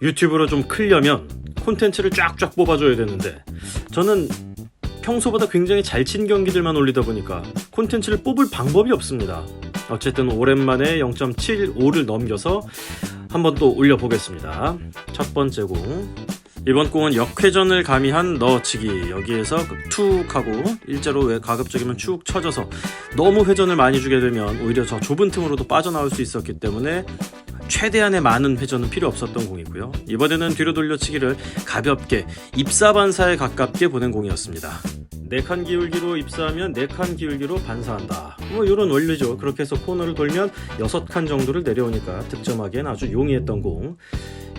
유튜브로 좀 크려면 콘텐츠를 쫙쫙 뽑아줘야 되는데 저는 평소보다 굉장히 잘 친 경기들만 올리다 보니까 콘텐츠를 뽑을 방법이 없습니다. 어쨌든 오랜만에 0.75를 넘겨서 한번 또 올려보겠습니다. 첫 번째 공, 이번 공은 역회전을 가미한 넣어치기. 여기에서 툭 하고 일자로 왜 가급적이면 축 쳐져서 너무 회전을 많이 주게 되면 오히려 저 좁은 틈으로도 빠져나올 수 있었기 때문에 최대한의 많은 회전은 필요 없었던 공이고요. 이번에는 뒤로 돌려치기를 가볍게 입사반사에 가깝게 보낸 공이었습니다. 4칸 기울기로 입사하면 4칸 기울기로 반사한다. 뭐 이런 원리죠. 그렇게 해서 코너를 돌면 6칸 정도를 내려오니까 득점하기엔 아주 용이했던 공.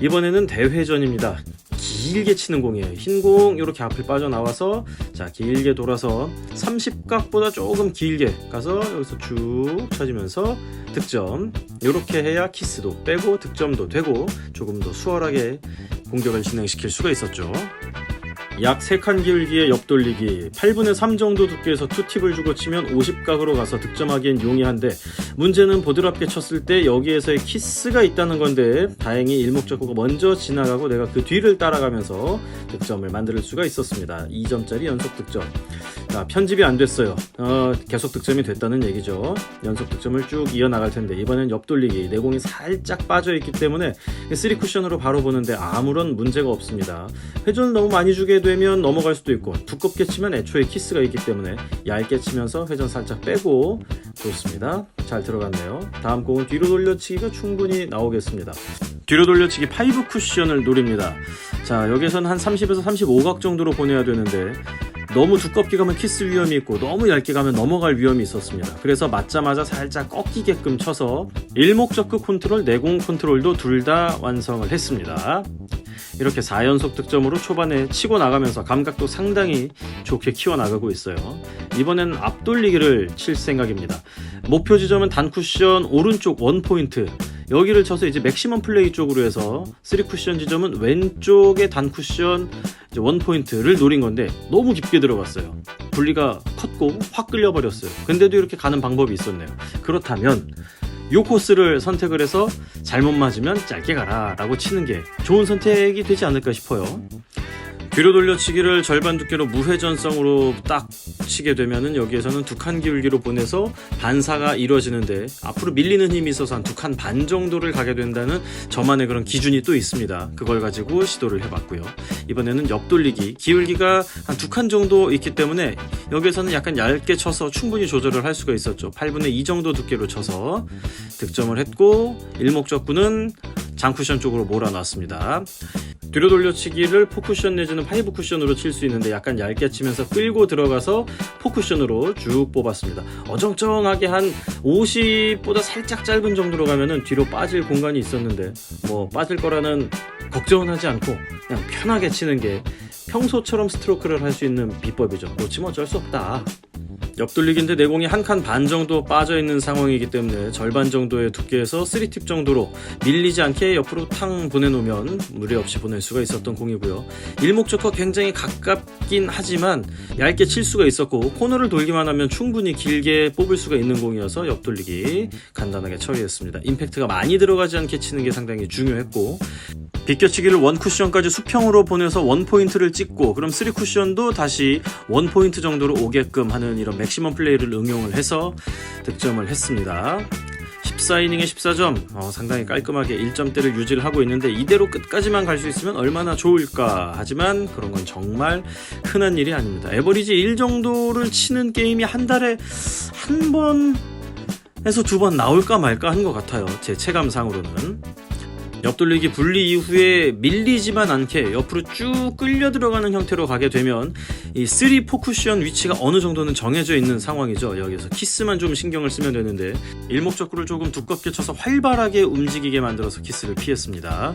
이번에는 대회전입니다. 길게 치는 공이에요. 흰 공 이렇게 앞을 빠져나와서 자 길게 돌아서 30각보다 조금 길게 가서 여기서 쭉 쳐지면서 득점. 이렇게 해야 키스도 빼고 득점도 되고 조금 더 수월하게 공격을 진행시킬 수가 있었죠. 약 3칸 기울기의 옆돌리기, 8분의 3 정도 두께에서 투팁을 주고 치면 50각으로 가서 득점하기엔 용이한데 문제는 보드랍게 쳤을 때 여기에서의 키스가 있다는 건데 다행히 일목적구가 먼저 지나가고 내가 그 뒤를 따라가면서 득점을 만들 수가 있었습니다. 2점짜리 연속 득점. 자, 편집이 안 됐어요. 계속 득점이 됐다는 얘기죠. 연속 득점을 쭉 이어나갈 텐데 이번엔 옆돌리기, 내공이 살짝 빠져있기 때문에 3쿠션으로 바로 보는데 아무런 문제가 없습니다. 회전을 너무 많이 주게 되면 넘어갈 수도 있고 두껍게 치면 애초에 키스가 있기 때문에 얇게 치면서 회전 살짝 빼고 좋습니다. 잘 들어갔네요. 다음 공은 뒤로 돌려치기가 충분히 나오겠습니다. 뒤로 돌려치기 5 쿠션을 노립니다. 자, 여기서는 한 30에서 35각 정도로 보내야 되는데 너무 두껍게 가면 키스 위험이 있고 너무 얇게 가면 넘어갈 위험이 있었습니다. 그래서 맞자마자 살짝 꺾이게끔 쳐서 일목적구 컨트롤, 내공 컨트롤도 둘 다 완성을 했습니다. 이렇게 4연속 득점으로 초반에 치고 나가면서 감각도 상당히 좋게 키워나가고 있어요. 이번엔 앞돌리기를 칠 생각입니다. 목표 지점은 단쿠션 오른쪽 원포인트, 여기를 쳐서 이제 맥시멈 플레이 쪽으로 해서 3쿠션 지점은 왼쪽의 단쿠션 원포인트를 노린 건데 너무 깊게 들어갔어요. 분리가 컸고 확 끌려버렸어요. 근데도 이렇게 가는 방법이 있었네요. 그렇다면 이 코스를 선택을 해서 잘못 맞으면 짧게 가라 라고 치는 게 좋은 선택이 되지 않을까 싶어요. 뒤로 돌려치기를 절반 두께로 무회전성으로 딱 치게 되면은 여기에서는 2칸 기울기로 보내서 반사가 이루어지는데 앞으로 밀리는 힘이 있어서 한 2칸 반 정도를 가게 된다는 저만의 그런 기준이 또 있습니다. 그걸 가지고 시도를 해봤고요. 이번에는 옆돌리기, 기울기가 한 2칸 정도 있기 때문에 여기에서는 약간 얇게 쳐서 충분히 조절을 할 수가 있었죠. 8분의 2 정도 두께로 쳐서 득점을 했고 일목적구는 장쿠션 쪽으로 몰아놨습니다. 뒤로 돌려치기를 4쿠션 내지는 5쿠션으로 칠 수 있는데 약간 얇게 치면서 끌고 들어가서 4쿠션으로 쭉 뽑았습니다. 어정쩡하게 한 50보다 살짝 짧은 정도로 가면은 뒤로 빠질 공간이 있었는데 뭐 빠질 거라는 걱정은 하지 않고 그냥 편하게 치는 게 평소처럼 스트로크를 할 수 있는 비법이죠. 놓치면 어쩔 수 없다. 옆돌리기인데 내공이 한 칸 반 정도 빠져있는 상황이기 때문에 절반 정도의 두께에서 3팁 정도로 밀리지 않게 옆으로 탕 보내놓으면 무리 없이 보낼 수가 있었던 공이고요. 일목적과 굉장히 가깝긴 하지만 얇게 칠 수가 있었고 코너를 돌기만 하면 충분히 길게 뽑을 수가 있는 공이어서 옆돌리기 간단하게 처리했습니다. 임팩트가 많이 들어가지 않게 치는 게 상당히 중요했고 비껴치기를 1쿠션까지 수평으로 보내서 1포인트를 찍고 그럼 3쿠션도 다시 1포인트 정도로 오게끔 하는 이런 맥시멈 플레이를 응용을 해서 득점을 했습니다. 14이닝에 14점, 상당히 깔끔하게 1점대를 유지를 하고 있는데 이대로 끝까지만 갈 수 있으면 얼마나 좋을까. 하지만 그런 건 정말 흔한 일이 아닙니다. 에버리지 1 정도를 치는 게임이 한 달에 한 번에서 2번 나올까 말까 한 것 같아요. 제 체감상으로는. 옆돌리기 분리 이후에 밀리지만 않게 옆으로 쭉 끌려 들어가는 형태로 가게 되면 이 3, 4쿠션 위치가 어느 정도는 정해져 있는 상황이죠. 여기서 키스만 좀 신경을 쓰면 되는데 일목적구를 조금 두껍게 쳐서 활발하게 움직이게 만들어서 키스를 피했습니다.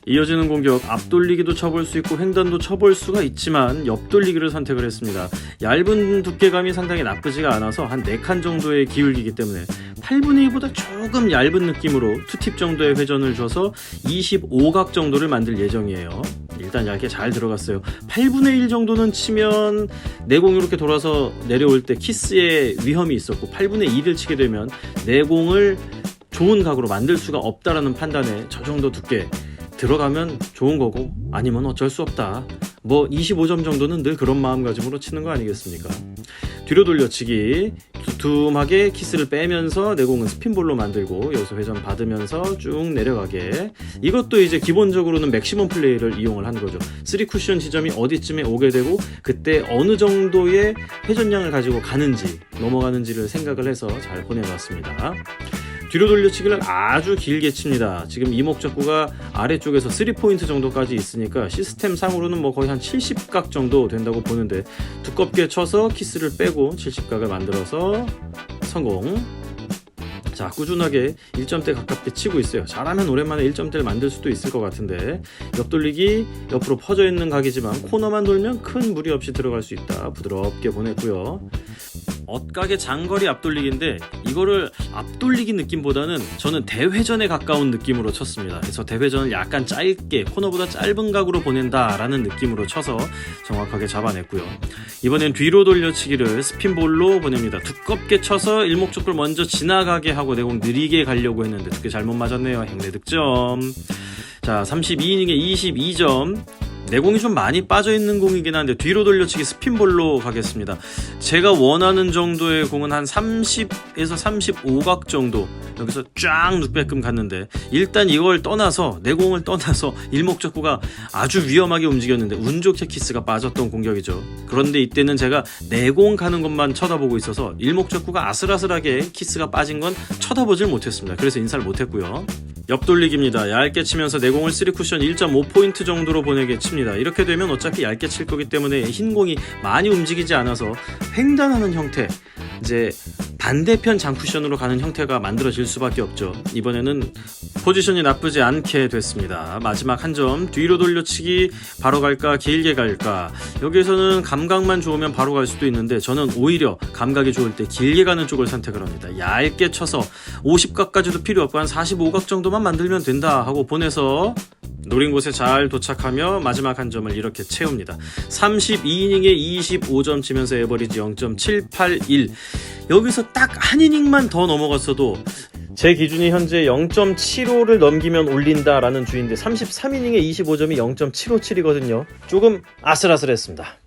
이어지는 공격, 앞돌리기도 쳐볼 수 있고 횡단도 쳐볼 수가 있지만 옆돌리기를 선택을 했습니다. 얇은 두께감이 상당히 나쁘지가 않아서 한 4칸 정도의 기울기이기 때문에 8분의 2보다 조금 얇은 느낌으로 2팁 정도의 회전을 줘서 25각 정도를 만들 예정이에요. 일단 얇게 잘 들어갔어요. 8분의 1 정도는 치면 내공 이렇게 돌아서 내려올 때 키스의 위험이 있었고 8분의 2를 치게 되면 내공을 좋은 각으로 만들 수가 없다라는 판단에 저 정도 두께 들어가면 좋은 거고 아니면 어쩔 수 없다. 뭐 25점 정도는 늘 그런 마음가짐으로 치는 거 아니겠습니까? 뒤로 돌려치기, 두툼하게 키스를 빼면서 내공은 스핀볼로 만들고 여기서 회전 받으면서 쭉 내려가게. 이것도 이제 기본적으로는 맥시멈 플레이를 이용을 한 거죠. 3쿠션 지점이 어디쯤에 오게 되고 그때 어느 정도의 회전량을 가지고 가는지 넘어가는지를 생각을 해서 잘 보내봤습니다. 뒤로 돌려치기를 아주 길게 칩니다. 지금 이목적구가 아래쪽에서 3포인트 정도까지 있으니까 시스템 상으로는 뭐 거의 한 70각 정도 된다고 보는데 두껍게 쳐서 키스를 빼고 70각을 만들어서 성공. 자, 꾸준하게 1점대 가깝게 치고 있어요. 잘하면 오랜만에 1점대를 만들 수도 있을 것 같은데 옆돌리기, 옆으로 퍼져 있는 각이지만 코너만 돌면 큰 무리 없이 들어갈 수 있다. 부드럽게 보냈고요. 엇각의 장거리 앞돌리기인데 이거를 앞돌리기 느낌보다는 저는 대회전에 가까운 느낌으로 쳤습니다. 그래서 대회전을 약간 짧게 코너보다 짧은 각으로 보낸다 라는 느낌으로 쳐서 정확하게 잡아냈고요. 이번엔 뒤로 돌려치기를 스핀볼로 보냅니다. 두껍게 쳐서 일목적구를 먼저 지나가게 하고 내공 느리게 가려고 했는데 두께 잘못 맞았네요. 행내 득점. 자, 32이닝에 22점. 내공이 좀 많이 빠져있는 공이긴 한데 뒤로 돌려치기 스핀볼로 가겠습니다. 제가 원하는 정도의 공은 한 30에서 35각 정도 여기서 쫙 눕게끔 갔는데 일단 이걸 떠나서 내공을 떠나서 일목적구가 아주 위험하게 움직였는데 운 좋게 키스가 빠졌던 공격이죠. 그런데 이때는 제가 내공 가는 것만 쳐다보고 있어서 일목적구가 아슬아슬하게 키스가 빠진 건 쳐다보질 못했습니다. 그래서 인사를 못했고요. 옆돌리기입니다. 얇게 치면서 내공을 3쿠션 1.5포인트 정도로 보내게 칩니다. 이렇게 되면 어차피 얇게 칠 거기 때문에 흰 공이 많이 움직이지 않아서 횡단하는 형태, 이제 반대편 장쿠션으로 가는 형태가 만들어질 수밖에 없죠. 이번에는 포지션이 나쁘지 않게 됐습니다. 마지막 한 점, 뒤로 돌려치기 바로 갈까 길게 갈까. 여기에서는 감각만 좋으면 바로 갈 수도 있는데 저는 오히려 감각이 좋을 때 길게 가는 쪽을 선택을 합니다. 얇게 쳐서 50각까지도 필요 없고 한 45각 정도만 만들면 된다 하고 보내서 노린 곳에 잘 도착하며 마지막 한 점을 이렇게 채웁니다. 32이닝에 25점 치면서 에버리지 0.781. 여기서 딱 한 이닝만 더 넘어갔어도 제 기준이 현재 0.75를 넘기면 올린다라는 주인데 33이닝에 25점이 0.757이거든요. 조금 아슬아슬했습니다.